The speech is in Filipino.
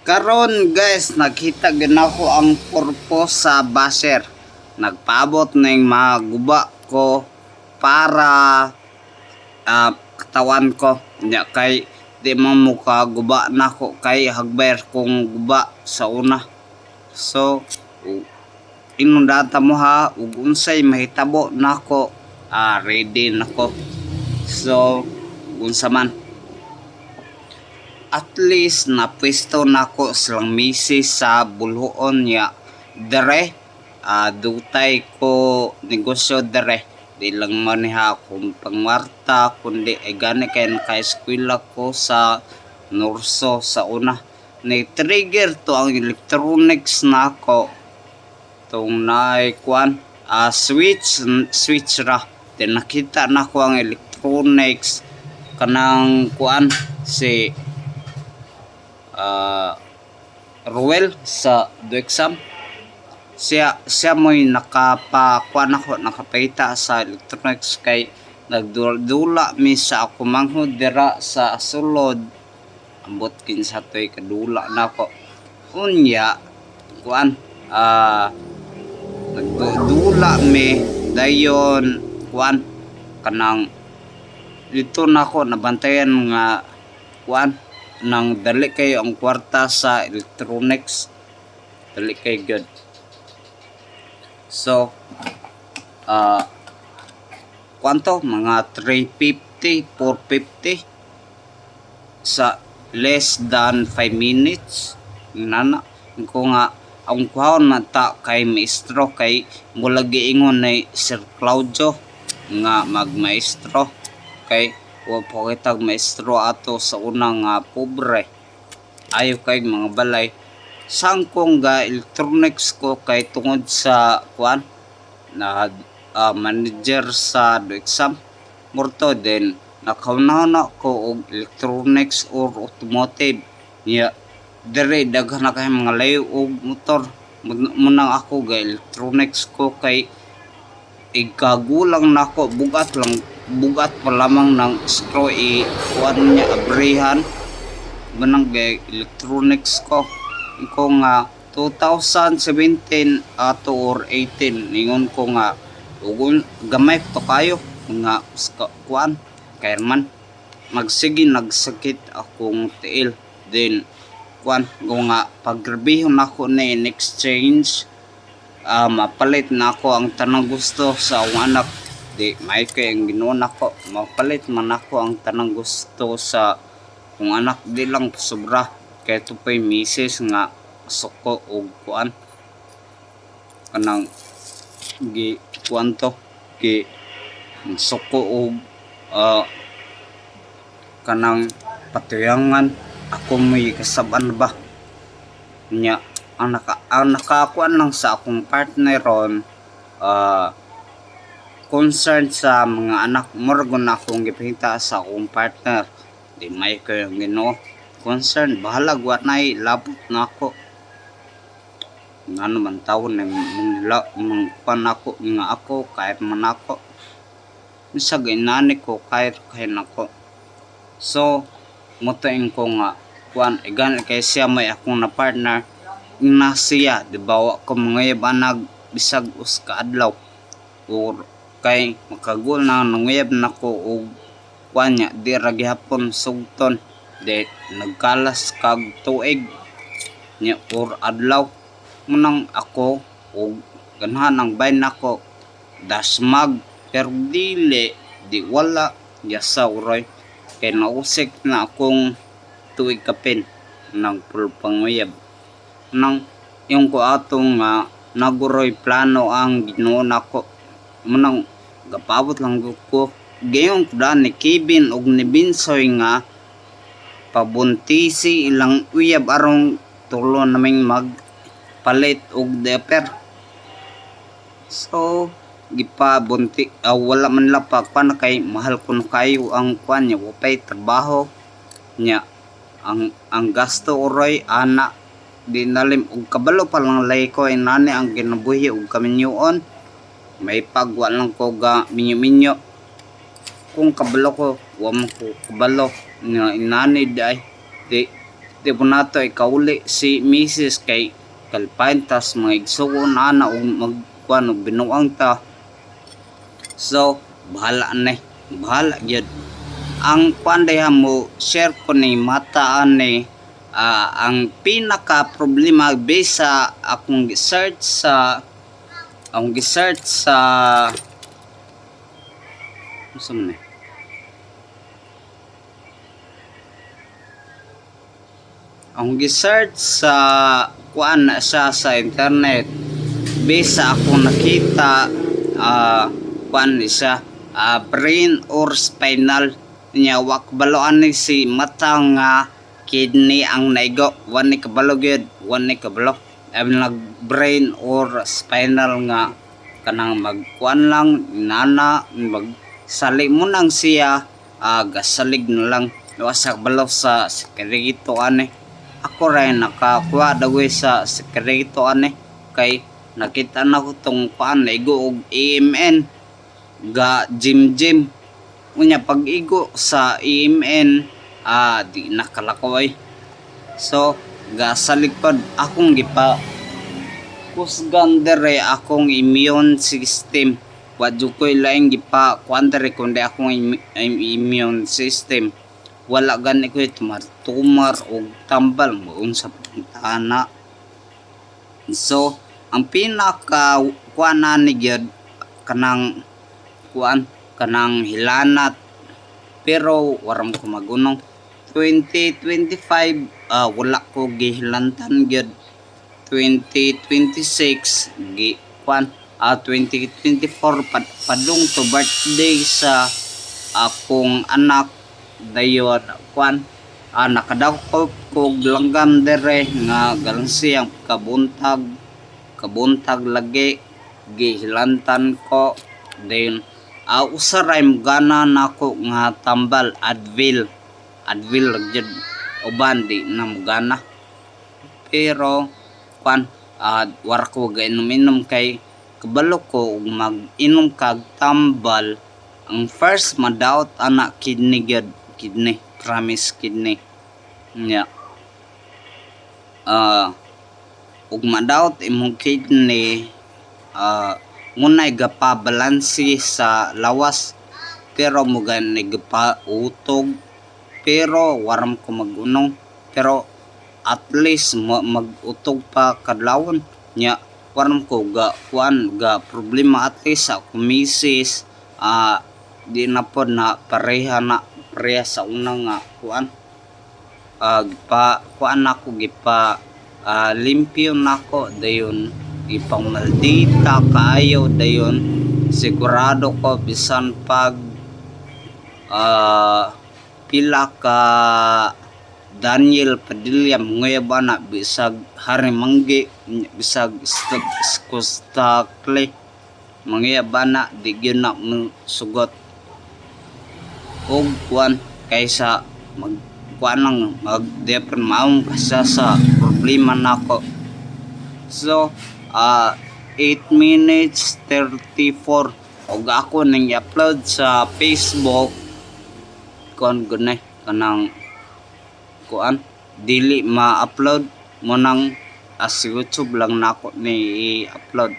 Karon guys, nakita gid ako ang purpose sa basher. Nagpaabot ning mga guba ko para katawan ko. Nya kay di man mo ka guba nako kay hagbayar kong guba sa una. So inundata mo ha ug unsay mahitabo nako, ready nako. So unsa man, at least napwesto nako silang misis sa bulhoon niya dere. Dutay ko negosyo dere, di lang maniha akong pangwarta kundi ay gani kay naka-eskwela ko sa Norso sa una. Ni-trigger to ang electronics nako tong naikuan switch ra. Then nakita nako ang electronics kanang kuan si Ruel sa do exam. Siya mo'y nakapakuan ako, nakapita sa electronics kay nagdula mi sa ako manghod dira sa sulod. Ambot kinsa to'y kadula nako. Unya kuan nagdula mi dayon kuan kanang dito nako nabantayan nga kuan nang dali kayo ang kwarta sa electronics, dali kayo good. So kwanto mga 350 450 sa less than 5 minutes nana ko nga ang kuhaon na ta kay maestro kay mula giingon na Sir Claudio nga magmaestro kay wa po kitag maestro ato sa unang pobre ayo kay mga balay sang kong ga electronics ko kay tungod sa kuan na manager sa do exam morto din nakauna ko og electronics or automotive niya dire daghan na kay mga layo og motor munang ako ga electronics ko kay ikagulang nako bugat pa lamang ng screw kuan niya abrihan manang ga electronics ko nga 2017 ato or 18 ningon ko nga ugon gamay to kayo nga kuan kay man magsige nagsakit akong tiil then kuan ko nga pagrebihon nako na in exchange mapalit na ako ang tanang gusto sa akong anak. Di may kay ang ginoon ako mapalit man ako ang tanang gusto sa akong anak, di lang sobra kay ito pa'y misis nga suko o kuan kanang gi kuan to gi suko o kanang patuyangan ako may kasaban ba nya ang nakakuan lang sa akong partner ron concerned sa mga anak morgon akong gipita sa akong partner. Di may kayo Ginoo concern bahala guwat nay labot na ako nga naman taon na pan ako nga ako kahit man ako misag inani ko kahit nako. So mutuin ko nga kuan igan kay siya may akong na partner na siya di bawa ko mga ibanag bisag uska adlaw or kay makagul na nanguyab nako og kuan nya di ra gihapon sugton de nagkalas kag tuig nya or adlaw munang ako og ganahan ang bayn nako dasmag pero di wala yasa uroy kay nausik na akong tuig kapin ng pulpanguyab nang yung ko atong naguroy plano ang Ginoo nako munang gapabot lang ko gayong kuda ni Kevin og ni Binsoy nga pabuntisi ilang uyab arong tulo naming magpalit og diaper. So gipabunti wala man la pa kuan kay mahal kun kayo ang kuan nya wapay trabaho nya ang gasto uroy ana di nalim og kabalo pa lang lay ko inani ang ginabuhi og kaminyoon may pagwa lang ko ga minyo kung kabalo ko wa man ko kabalo inani day di di po nato ikauli si Mrs. kay kalpain tas mga igsuko na na o magkuhan o binuang ta. So bahala yun ang kuanday mo share ko ni mataan ni ang pinaka problema based sa akong research sa ang research sa kuan na siya sa internet based sa akong nakita kuan ni siya brain or spinal niya wakbaloan ni si mata nga kidney ang naigo one ni kabalo gyud one ni kabalo nag brain or spinal nga kanang magkuan lang nana magsali mo nang siya gasalig na lang sa kabalo sa sekreto ani ako rin nakakuha daway sa sekreto ani kay nakita na ko tong kuan naigo og EMN ga gym unya pag igo sa EMN di nakalakaway so ga sa likod akong gipa kusgan dere akong immune system wadyo ko'y laing gipa kuandere kundi akong immune system wala gani ko'y tumar o tambal moon sa pintana. So ang pinaka kuanan ni gyud kanang kanang hilanat pero waram ko magunong 2025 wala ko gihilantan gyud 2026 gi 2024 padung to birthday sa akong anak dayon nakadakop ko langgam dere nga galang siyang kabuntag lagi gihilantan ko then usaray gana nako nga tambal Advil gyud uban di na gana pero war ko gainom kay kabalo ko mag-inom kag tambal ang first madawat anak kidney promise kidney nya ug madawat imong kidney ngunay gapabalansi sa lawas pero mugan nagpa utog pero waram ko magunong pero at least mag-utog pa kadlawon nya waram ko ga problema at least sa kumisis di na po na pareha sa unang gipa limpyo nako dayon ipang maldita kaayo dayon sigurado ko bisan pag pila ka Daniel Padilla mga bana bisag harimanggi bisag skustakle mga bana di gyud na sugot og kuan kaysa magkuan lang mag-different maong kasa sa problema nako. So 8 minutes 34 og ako nang i-upload sa Facebook kon gunay kanang kuan dili ma-upload mo nang as YouTube lang nako ni i-upload.